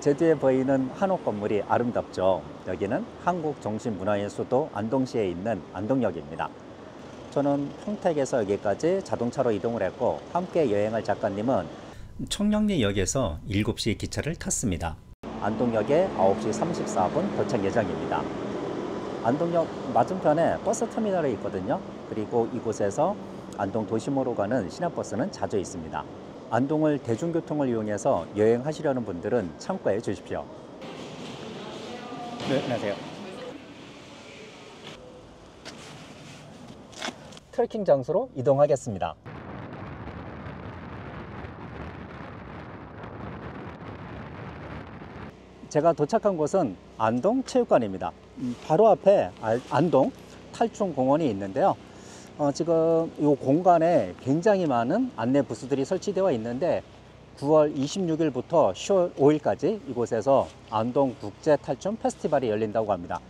제주에 보이는 한옥 건물이 아름답죠. 여기는 한국 정신 문화의 수도 안동시에 있는 안동역입니다. 저는 평택에서 여기까지 자동차로 이동을 했고, 함께 여행할 작가님은 청량리역에서 7시 기차를 탔습니다. 안동역에 9시 34분 도착 예정입니다. 안동역 맞은편에 버스 터미널이 있거든요. 그리고 이곳에서 안동 도심으로 가는 시내버스는 자주 있습니다. 안동을 대중교통을 이용해서 여행하시려는 분들은 참고해 주십시오. 네, 안녕하세요. 트레킹 장소로 이동하겠습니다. 제가 도착한 곳은 안동 체육관입니다. 바로 앞에 안동 탈춤공원이 있는데요. 지금 이 공간에 굉장히 많은 안내 부스들이 설치되어 있는데 9월 26일부터 10월 5일까지 이곳에서 안동 국제 탈춤 페스티벌이 열린다고 합니다.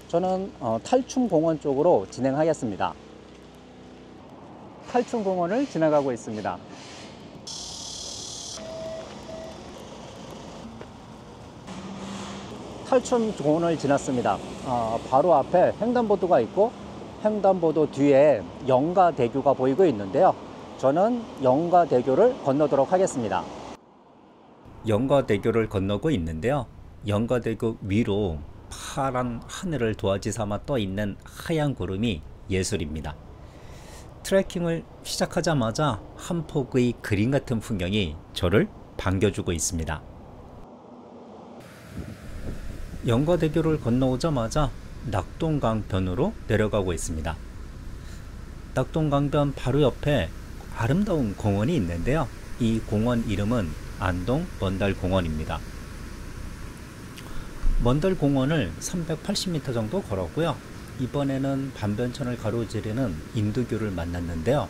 저는 탈춤공원 쪽으로 진행하겠습니다. 탈춤공원을 지나가고 있습니다. 탈춤공원을 지났습니다. 바로 앞에 횡단보도가 있고 횡단보도 뒤에 영가대교가 보이고 있는데요. 저는 영가대교를 건너도록 하겠습니다. 영가대교를 건너고 있는데요. 영가대교 위로 파란 하늘을 도화지 삼아 떠 있는 하얀 구름이 예술입니다. 트레킹을 시작하자마자 한 폭의 그림 같은 풍경이 저를 반겨주고 있습니다. 영가대교를 건너오자마자 낙동강변으로 내려가고 있습니다. 낙동강변 바로 옆에 아름다운 공원이 있는데요. 이 공원 이름은 안동 먼달공원입니다. 먼달공원을 380m 정도 걸었고요. 이번에는 반변천을 가로지르는 인도교를 만났는데요.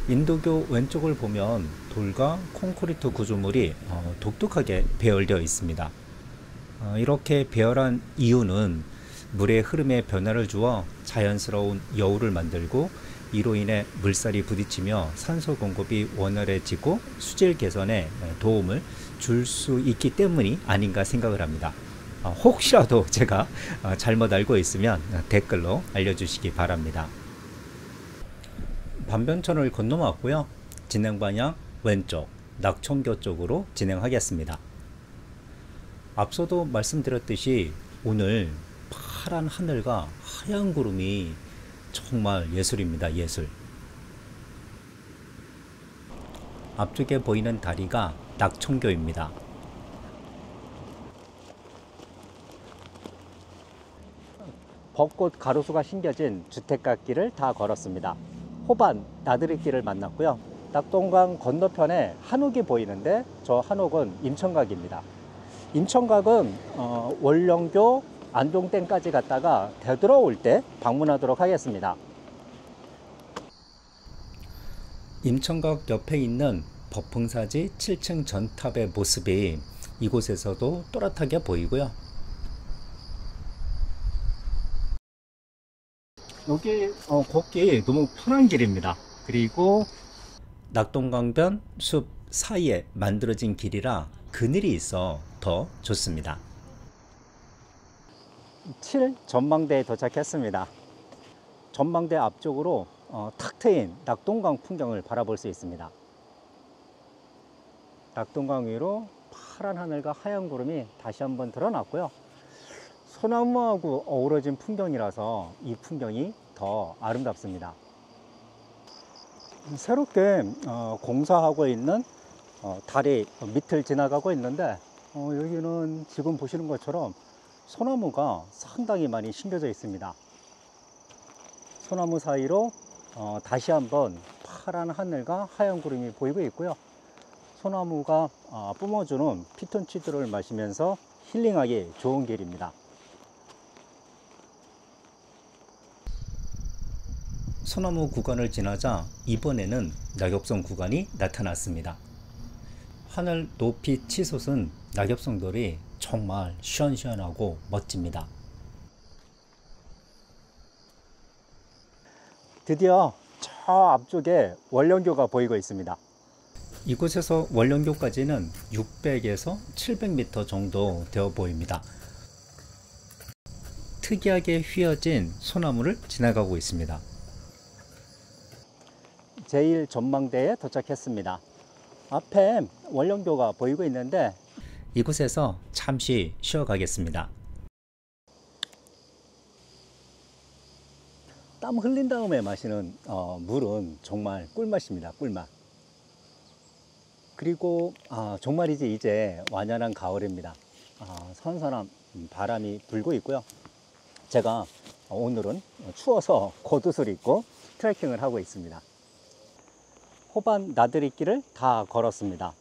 인도교 왼쪽을 보면 돌과 콘크리트 구조물이 독특하게 배열되어 있습니다. 이렇게 배열한 이유는 물의 흐름에 변화를 주어 자연스러운 여울을 만들고 이로 인해 물살이 부딪히며 산소 공급이 원활해지고 수질 개선에 도움을 줄 수 있기 때문이 아닌가 생각을 합니다. 혹시라도 제가 잘못 알고 있으면 댓글로 알려주시기 바랍니다. 반변천을 건너왔고요. 진행 방향 왼쪽 낙천교 쪽으로 진행하겠습니다. 앞서도 말씀드렸듯이 오늘 파란 하늘과 하얀 구름이 정말 예술입니다. 예술. 앞쪽에 보이는 다리가 낙천교입니다. 벚꽃 가로수가 심겨진 주택가길을 다 걸었습니다. 호반 나들이길을 만났고요. 낙동강 건너편에 한옥이 보이는데 저 한옥은 임천각입니다. 임천각은 월령교 안동댐까지 갔다가 되돌아올 때 방문하도록 하겠습니다. 임천각 옆에 있는 법흥사지 7층 전탑의 모습이 이곳에서도 또렷하게 보이고요. 여기 걷기 너무 편한 길입니다. 그리고 낙동강변 숲 사이에 만들어진 길이라 그늘이 있어 더 좋습니다. 7 전망대에 도착했습니다. 전망대 앞쪽으로 탁 트인 낙동강 풍경을 바라볼 수 있습니다. 낙동강 위로 파란 하늘과 하얀 구름이 다시 한번 드러났고요. 소나무하고 어우러진 풍경이라서 이 풍경이 더 아름답습니다. 새롭게 공사하고 있는 다리 밑을 지나가고 있는데 여기는 지금 보시는 것처럼 소나무가 상당히 많이 심겨져 있습니다. 소나무 사이로 다시 한번 파란 하늘과 하얀 구름이 보이고 있고요. 소나무가 뿜어주는 피톤치드를 마시면서 힐링하기 좋은 길입니다. 소나무 구간을 지나자 이번에는 낙엽성 구간이 나타났습니다. 하늘 높이 치솟은 낙엽성들이 정말 시원시원하고 멋집니다. 드디어 저 앞쪽에 월령교가 보이고 있습니다. 이곳에서 원령교까지는 600에서 700m 정도 되어 보입니다. 특이하게 휘어진 소나무를 지나가고 있습니다. 제1전망대에 도착했습니다. 앞에 원령교가 보이고 있는데 이곳에서 잠시 쉬어가겠습니다. 땀 흘린 다음에 마시는 물은 정말 꿀맛입니다. 꿀맛. 그리고 정말이지 이제 완연한 가을입니다. 선선한 바람이 불고 있고요. 제가 오늘은 추워서 겉옷을 입고 트레킹을 하고 있습니다. 호반 나들이길을 다 걸었습니다.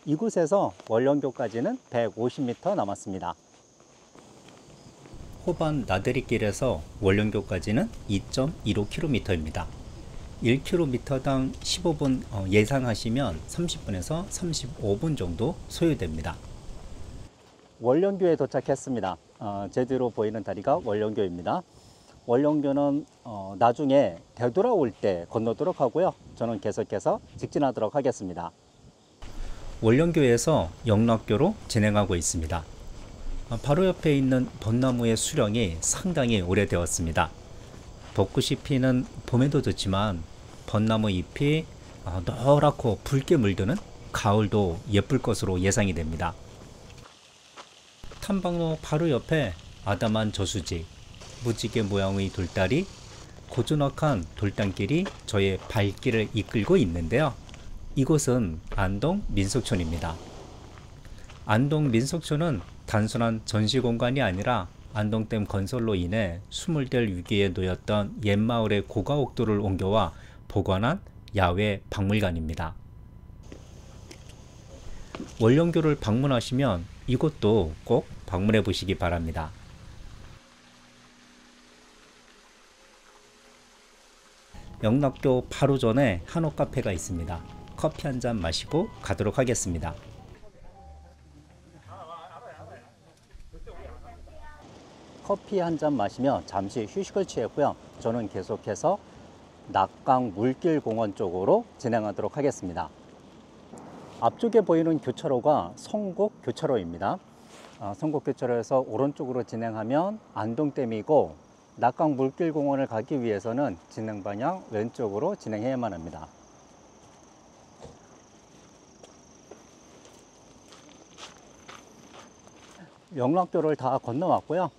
이곳에서 원령교까지는 150m 남았습니다. 호반 나들이길에서 원령교까지는 2.15km입니다. 1km당 15분 예상하시면 30분에서 35분 정도 소요됩니다. 원령교에 도착했습니다. 제 뒤로 보이는 다리가 원령교입니다. 원령교는 나중에 되돌아올 때 건너도록 하고요. 저는 계속해서 직진하도록 하겠습니다. 원령교에서 영락교로 진행하고 있습니다. 바로 옆에 있는 벚나무의 수령이 상당히 오래되었습니다. 벚꽃이 피는 봄에도 좋지만 벚나무 잎이 노랗고 붉게 물드는 가을도 예쁠 것으로 예상이 됩니다. 탐방로 바로 옆에 아담한 저수지, 무지개 모양의 돌다리, 고즈넉한 돌담길이 저의 발길을 이끌고 있는데요. 이곳은 안동 민속촌입니다. 안동 민속촌은 단순한 전시공간이 아니라 안동댐 건설로 인해 수몰될 위기에 놓였던 옛마을의 고가옥도를 옮겨와 보관한 야외 박물관입니다. 원령교를 방문하시면 이곳도 꼭 방문해 보시기 바랍니다. 영락교 바로 전에 한옥 카페가 있습니다. 커피 한 잔 마시고 가도록 하겠습니다. 커피 한 잔 마시며 잠시 휴식을 취했고요. 저는 계속해서 낙강 물길공원 쪽으로 진행하도록 하겠습니다. 앞쪽에 보이는 교차로가 성곡 교차로입니다. 성곡 교차로에서 오른쪽으로 진행하면 안동댐이고 낙강 물길공원을 가기 위해서는 진행 방향 왼쪽으로 진행해야만 합니다. 영락교를 다 건너왔고요.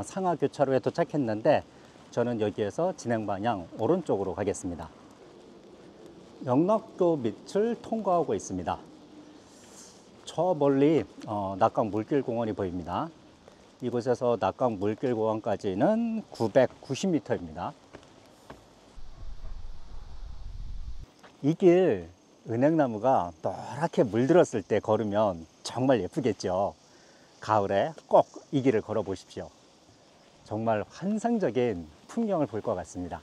상하교차로에 도착했는데 저는 여기에서 진행 방향 오른쪽으로 가겠습니다. 영락교 밑을 통과하고 있습니다. 저 멀리 낙강 물길공원이 보입니다. 이곳에서 낙강 물길공원까지는 990m입니다. 이 길 은행나무가 노랗게 물들었을 때 걸으면 정말 예쁘겠죠. 가을에 꼭 이 길을 걸어 보십시오. 정말 환상적인 풍경을 볼 것 같습니다.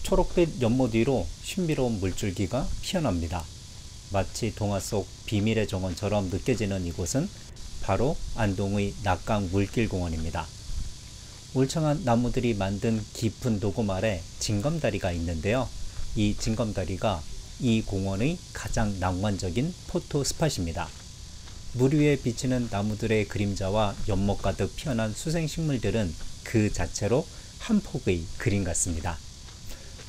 초록빛 연못 위로 신비로운 물줄기가 피어납니다. 마치 동화 속 비밀의 정원처럼 느껴지는 이곳은 바로 안동의 낙강 물길공원입니다. 울창한 나무들이 만든 깊은 녹음 아래 징검다리가 있는데요. 이 징검다리가 이 공원의 가장 낭만적인 포토 스팟입니다. 물 위에 비치는 나무들의 그림자와 연못 가득 피어난 수생식물들은 그 자체로 한 폭의 그림 같습니다.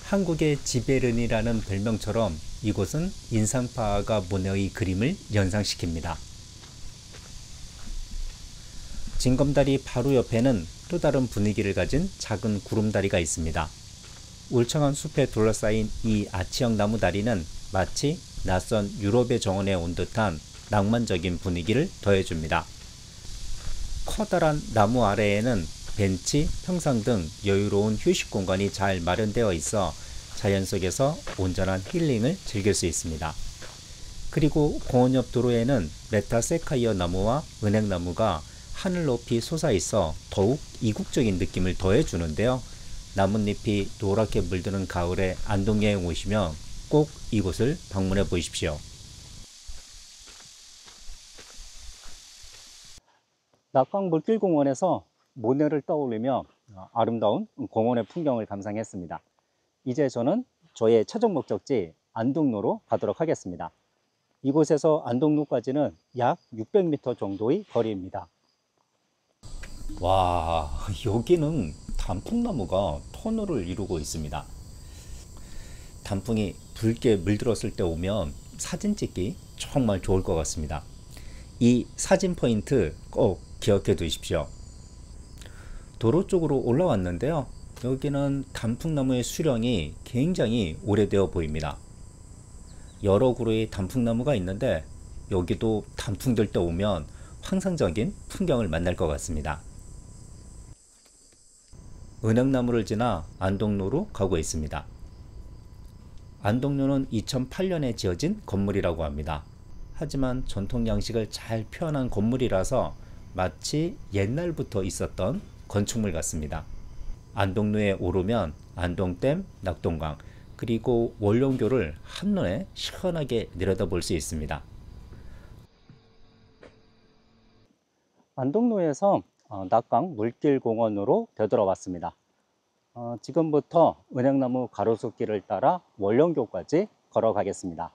한국의 지베른이라는 별명처럼 이곳은 인상파가 모네의 그림을 연상시킵니다. 징검다리 바로 옆에는 또 다른 분위기를 가진 작은 구름다리가 있습니다. 울창한 숲에 둘러싸인 이 아치형 나무 다리는 마치 낯선 유럽의 정원에 온 듯한 낭만적인 분위기를 더해줍니다. 커다란 나무 아래에는 벤치, 평상 등 여유로운 휴식 공간이 잘 마련되어 있어 자연 속에서 온전한 힐링을 즐길 수 있습니다. 그리고 공원 옆 도로에는 메타세카이어 나무와 은행나무가 하늘 높이 솟아 있어 더욱 이국적인 느낌을 더해주는데요. 나뭇잎이 노랗게 물드는 가을에 안동여행 오시면 꼭 이곳을 방문해 보십시오. 낙강 물길공원에서 모네를 떠올리며 아름다운 공원의 풍경을 감상했습니다. 이제 저는 저의 최종 목적지 안동로로 가도록 하겠습니다. 이곳에서 안동로까지는 약 600m 정도의 거리입니다. 와, 여기는 단풍나무가 터널을 이루고 있습니다. 단풍이 붉게 물들었을 때 오면 사진 찍기 정말 좋을 것 같습니다. 이 사진 포인트 꼭 기억해 두십시오. 도로 쪽으로 올라왔는데요. 여기는 단풍나무의 수령이 굉장히 오래되어 보입니다. 여러 그루의 단풍나무가 있는데 여기도 단풍 들 때 오면 환상적인 풍경을 만날 것 같습니다. 은행나무를 지나 안동로로 가고 있습니다. 안동로는 2008년에 지어진 건물이라고 합니다. 하지만 전통 양식을 잘 표현한 건물이라서 마치 옛날부터 있었던 건축물 같습니다. 안동로에 오르면 안동댐, 낙동강, 그리고 원룡교를 한눈에 시원하게 내려다볼 수 있습니다. 안동로에서 낙강 물길공원으로 되돌아왔습니다. 지금부터 은행나무 가로수길을 따라 원룡교까지 걸어가겠습니다.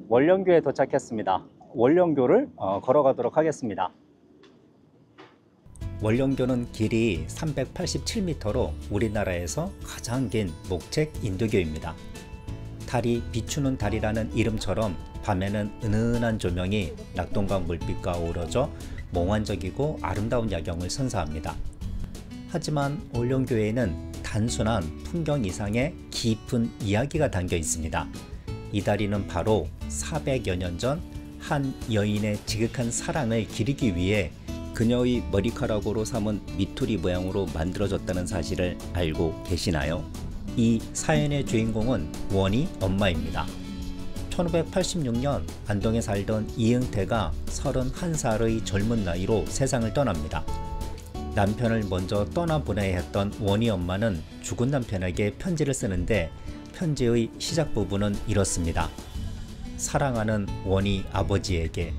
원룡교에 도착했습니다. 원룡교를 걸어가도록 하겠습니다. 원룡교는 길이 387m로 우리나라에서 가장 긴 목책 인도교입니다. 달이 비추는 달이라는 이름처럼 밤에는 은은한 조명이 낙동강 물빛과 어우러져 몽환적이고 아름다운 야경을 선사합니다. 하지만 원룡교에는 단순한 풍경 이상의 깊은 이야기가 담겨 있습니다. 이 다리는 바로 400여 년 전 한 여인의 지극한 사랑을 기리기 위해 그녀의 머리카락으로 삼은 미투리 모양으로 만들어졌다는 사실을 알고 계시나요? 이 사연의 주인공은 원희 엄마입니다. 1586년 안동에 살던 이응태가 31살의 젊은 나이로 세상을 떠납니다. 남편을 먼저 떠나보내야 했던 원희 엄마는 죽은 남편에게 편지를 쓰는데 편지의 시작 부분은 이렇습니다. 사랑하는 원희 아버지에게,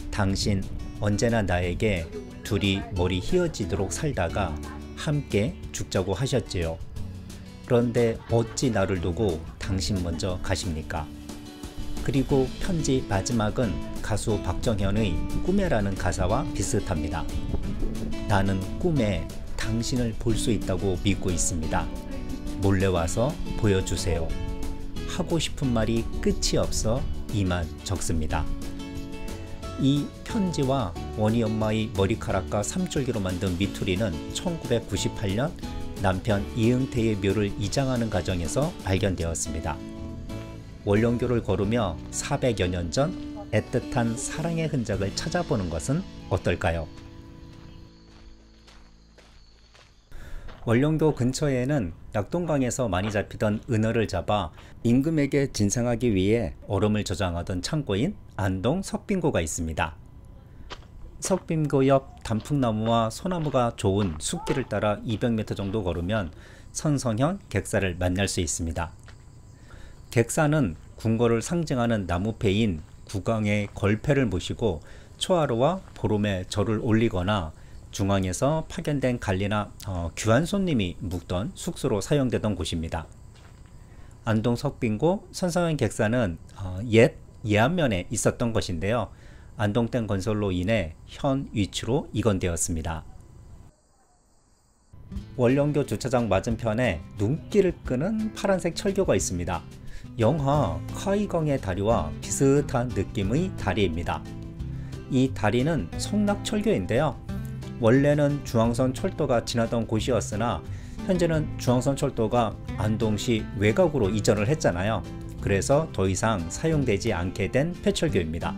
당신 언제나 나에게 둘이 머리 휘어지도록 살다가 함께 죽자고 하셨지요. 그런데 어찌 나를 두고 당신 먼저 가십니까? 그리고 편지 마지막은 가수 박정현의 꿈에라는 가사와 비슷합니다. 나는 꿈에 당신을 볼 수 있다고 믿고 있습니다. 몰래 와서 보여주세요. 하고 싶은 말이 끝이 없어 이만 적습니다. 이 편지와 원희 엄마의 머리카락과 삼줄기로 만든 미투리는 1998년 남편 이응태의 묘를 이장하는 과정에서 발견되었습니다. 원룡교를 걸으며 400여 년 전 애틋한 사랑의 흔적을 찾아보는 것은 어떨까요? 원룡교 근처에는 낙동강에서 많이 잡히던 은어를 잡아 임금에게 진상하기 위해 얼음을 저장하던 창고인 안동 석빙고가 있습니다. 석빙고 옆 단풍나무와 소나무가 좋은 숲길을 따라 200m 정도 걸으면 선성현 객사를 만날 수 있습니다. 객사는 궁궐을 상징하는 나무패인 국왕의 걸패를 모시고 초하루와 보름에 절을 올리거나 중앙에서 파견된 관리나 귀한 손님이 묵던 숙소로 사용되던 곳입니다. 안동 석빙고 선성현 객사는 옛 예안면에 있었던 것인데요. 안동댐 건설로 인해 현 위치로 이관되었습니다. 원룡교 주차장 맞은편에 눈길을 끄는 파란색 철교가 있습니다. 영화 카이강의 다리와 비슷한 느낌의 다리입니다. 이 다리는 성락철교인데요. 원래는 중앙선 철도가 지나던 곳이었으나 현재는 중앙선 철도가 안동시 외곽으로 이전을 했잖아요. 그래서 더 이상 사용되지 않게 된 폐철교입니다.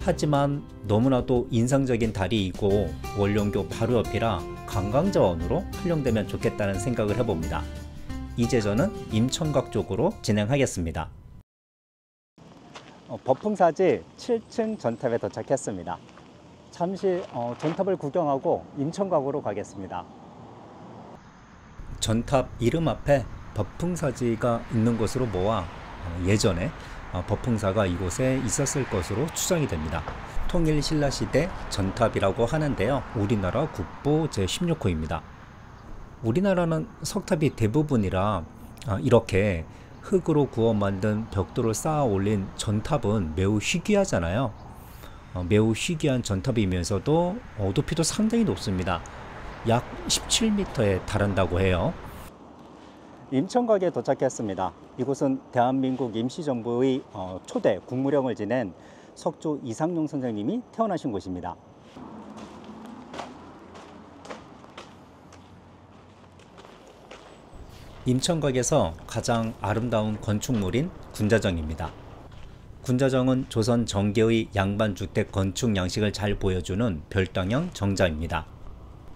하지만 너무나도 인상적인 다리이고 원룡교 바로 옆이라 관광자원으로 활용되면 좋겠다는 생각을 해봅니다. 이제 저는 임천각 쪽으로 진행하겠습니다. 법풍사지 7층 전탑에 도착했습니다. 잠시 전탑을 구경하고 임천각으로 가겠습니다. 전탑 이름 앞에 법풍사지가 있는 것으로 모아 예전에 법풍사가 이곳에 있었을 것으로 추정이 됩니다. 통일신라시대 전탑이라고 하는데요. 우리나라 국보 제16호입니다. 우리나라는 석탑이 대부분이라 이렇게 흙으로 구워 만든 벽돌을 쌓아 올린 전탑은 매우 희귀하잖아요. 매우 희귀한 전탑이면서도 높이도 상당히 높습니다. 약 17m에 달한다고 해요. 임천각에 도착했습니다. 이곳은 대한민국 임시정부의 초대 국무령을 지낸 석조 이상용 선생님이 태어나신 곳입니다. 임천각에서 가장 아름다운 건축물인 군자정입니다. 군자정은 조선 정계의 양반주택 건축 양식을 잘 보여주는 별당형 정자입니다.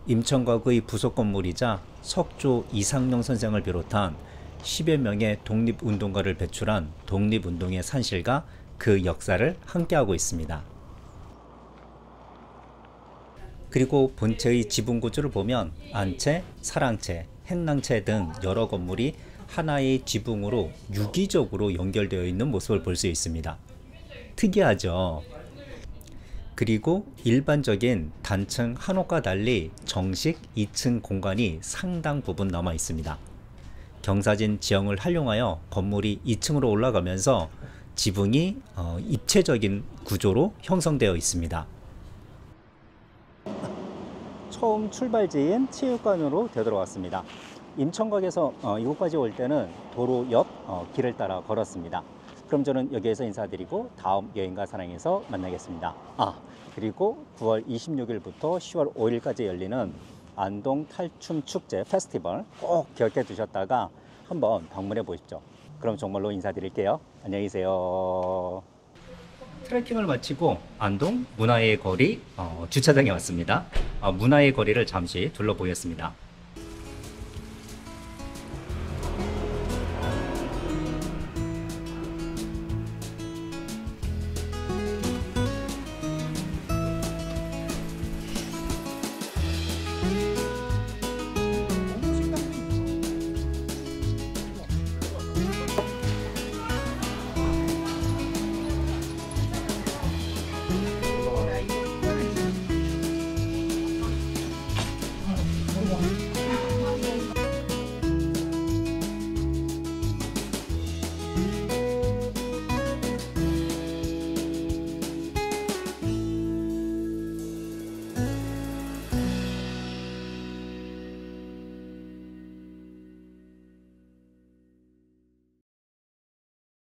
임천각의 부속 건물이자 석조 이상용 선생을 비롯한 10여 명의 독립운동가를 배출한 독립운동의 산실과 그 역사를 함께하고 있습니다. 그리고 본체의 지붕 구조를 보면 안채, 사랑채, 행랑채 등 여러 건물이 하나의 지붕으로 유기적으로 연결되어 있는 모습을 볼 수 있습니다. 특이하죠? 그리고 일반적인 단층 한옥과 달리 정식 2층 공간이 상당 부분 남아 있습니다. 경사진 지형을 활용하여 건물이 2층으로 올라가면서 지붕이 입체적인 구조로 형성되어 있습니다. 처음 출발지인 체육관으로 되돌아왔습니다. 임천각에서 이곳까지 올 때는 도로 옆 길을 따라 걸었습니다. 그럼 저는 여기에서 인사드리고 다음 여행과 사랑에서 만나겠습니다. 그리고 9월 26일부터 10월 5일까지 열리는 안동 탈춤 축제 페스티벌 꼭 기억해 두셨다가 한번 방문해 보십시오. 그럼 정말로 인사드릴게요. 안녕히 계세요. 트레킹을 마치고 안동 문화의 거리 주차장에 왔습니다. 문화의 거리를 잠시 둘러보겠습니다.